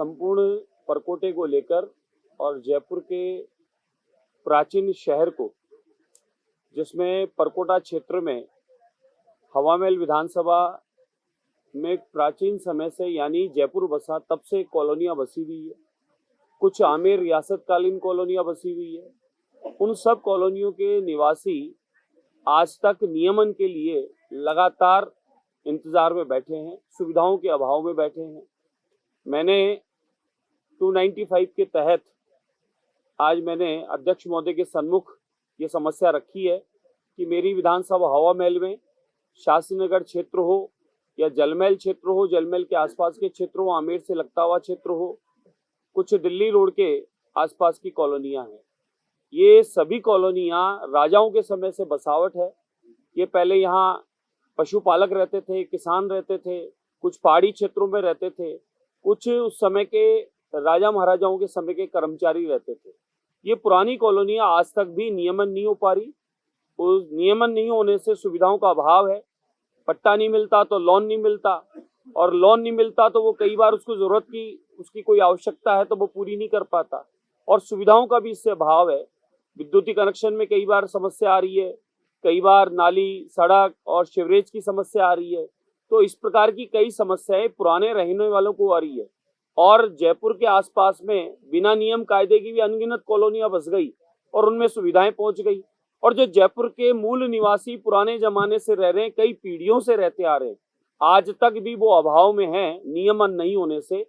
संपूर्ण परकोटे को लेकर और जयपुर के प्राचीन शहर को, जिसमें परकोटा क्षेत्र में हवामहल विधानसभा में प्राचीन समय से यानी जयपुर बसा तब से कॉलोनियां बसी हुई है, कुछ आमेर रियासतकालीन कॉलोनियां बसी हुई है। उन सब कॉलोनियों के निवासी आज तक नियमन के लिए लगातार इंतजार में बैठे हैं, सुविधाओं के अभाव में बैठे हैं। मैंने 295 के तहत आज मैंने अध्यक्ष महोदय के सम्मुख ये समस्या रखी है कि मेरी विधानसभा हवामहल में शास्त्री नगर क्षेत्र हो या जलमहल क्षेत्र हो, जलमहल के आसपास के क्षेत्र हो, आमेर से लगता हुआ क्षेत्र हो, कुछ दिल्ली रोड के आसपास की कॉलोनियां हैं। ये सभी कॉलोनियां राजाओं के समय से बसावट है। ये पहले यहाँ पशुपालक रहते थे, किसान रहते थे, कुछ पहाड़ी क्षेत्रों में रहते थे, कुछ उस समय के राजा महाराजाओं के समय के कर्मचारी रहते थे। ये पुरानी कॉलोनियां आज तक भी नियमन नहीं हो पा रही। उस नियमन नहीं होने से सुविधाओं का अभाव है। पट्टा नहीं मिलता तो लोन नहीं मिलता, और लोन नहीं मिलता तो वो कई बार उसको जरूरत की उसकी कोई आवश्यकता है तो वो पूरी नहीं कर पाता, और सुविधाओं का भी इससे अभाव है। विद्युतीय कनेक्शन में कई बार समस्या आ रही है, कई बार नाली, सड़क और सीवरेज की समस्या आ रही है। तो इस प्रकार की कई समस्याएं पुराने रहने वालों को आ रही है, और जयपुर के आसपास में बिना नियम कायदे की भी अनगिनत कॉलोनियां बस गई और उनमें सुविधाएं पहुंच गई। और जो जयपुर के मूल निवासी पुराने जमाने से रह रहे हैं, कई पीढ़ियों से रहते आ रहे हैं, आज तक भी वो अभाव में हैं नियमन नहीं होने से।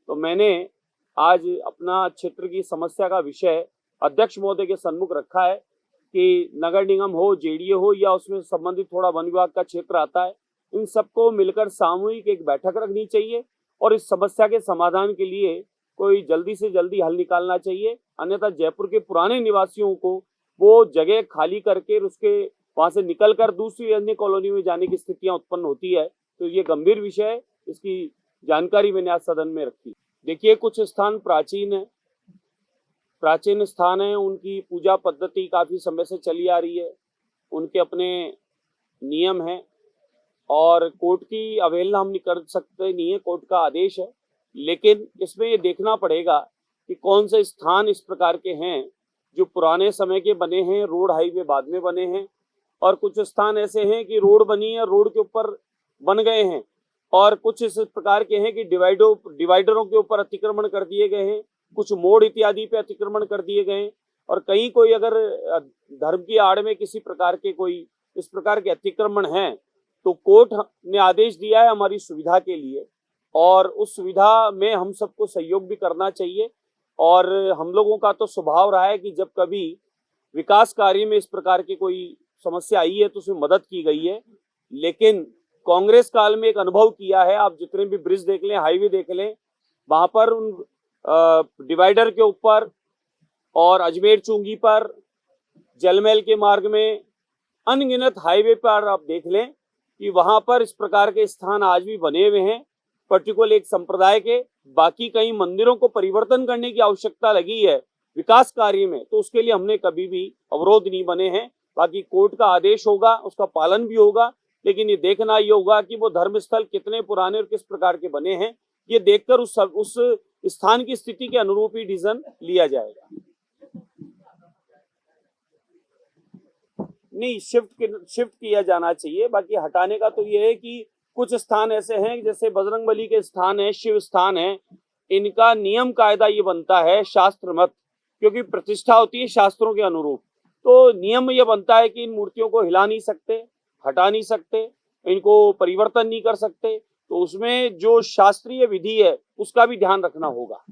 तो मैंने आज अपना क्षेत्र की समस्या का विषय अध्यक्ष महोदय के सम्मुख रखा है कि नगर निगम हो, जेडीए हो या उसमें संबंधित थोड़ा वन विभाग का क्षेत्र आता है, इन सबको मिलकर सामूहिक एक बैठक रखनी चाहिए और इस समस्या के समाधान के लिए कोई जल्दी से जल्दी हल निकालना चाहिए। अन्यथा जयपुर के पुराने निवासियों को वो जगह खाली करके उसके वहां से निकलकर दूसरी अन्य कॉलोनी में जाने की स्थितियां उत्पन्न होती है। तो ये गंभीर विषय है, इसकी जानकारी मैंने आज सदन में रखी। देखिए, कुछ स्थान प्राचीन स्थान है, उनकी पूजा पद्धति काफी समय से चली आ रही है, उनके अपने नियम हैं और कोर्ट की अवहेलना हम नहीं कर सकते, नहीं है, कोर्ट का आदेश है। लेकिन इसमें ये देखना पड़ेगा कि कौन से स्थान इस प्रकार के हैं जो पुराने समय के बने हैं, रोड हाईवे बाद में बने हैं, और कुछ स्थान ऐसे हैं कि रोड बनी है, रोड के ऊपर बन गए हैं, और कुछ इस प्रकार के हैं कि डिवाइडरों के ऊपर अतिक्रमण कर दिए गए हैं, कुछ मोड़ इत्यादि पे अतिक्रमण कर दिए गए हैं, और कहीं कोई अगर धर्म की आड़ में किसी प्रकार के कोई इस प्रकार के अतिक्रमण हैं तो कोर्ट ने आदेश दिया है हमारी सुविधा के लिए, और उस सुविधा में हम सबको सहयोग भी करना चाहिए। और हम लोगों का तो स्वभाव रहा है कि जब कभी विकास कार्य में इस प्रकार की कोई समस्या आई है तो उसमें मदद की गई है। लेकिन कांग्रेस काल में एक अनुभव किया है, आप जितने भी ब्रिज देख लें, हाईवे देख लें, वहां पर उन डिवाइडर के ऊपर और अजमेर चुंगी पर, जलमहल के मार्ग में, अनगिनत हाईवे पर आप देख लें कि वहां पर इस प्रकार के स्थान आज भी बने हुए हैं, पर्टिकुलर एक संप्रदाय के। बाकी कई मंदिरों को परिवर्तन करने की आवश्यकता लगी है विकास कार्य में, तो उसके लिए हमने कभी भी अवरोध नहीं बने हैं। बाकी कोर्ट का आदेश होगा, उसका पालन भी होगा, लेकिन ये देखना ये होगा कि वो धर्मस्थल कितने पुराने और किस प्रकार के बने हैं, ये देखकर उस स्थान की स्थिति के अनुरूप ही डिसीजन लिया जाएगा। नहीं, शिफ्ट किया जाना चाहिए। बाकी हटाने का तो ये है कि कुछ स्थान ऐसे हैं जैसे बजरंगबली के स्थान है, शिव स्थान है, इनका नियम कायदा ये बनता है शास्त्र मत, क्योंकि प्रतिष्ठा होती है शास्त्रों के अनुरूप। तो नियम ये बनता है कि इन मूर्तियों को हिला नहीं सकते, हटा नहीं सकते, इनको परिवर्तन नहीं कर सकते। तो उसमें जो शास्त्रीय विधि है उसका भी ध्यान रखना होगा।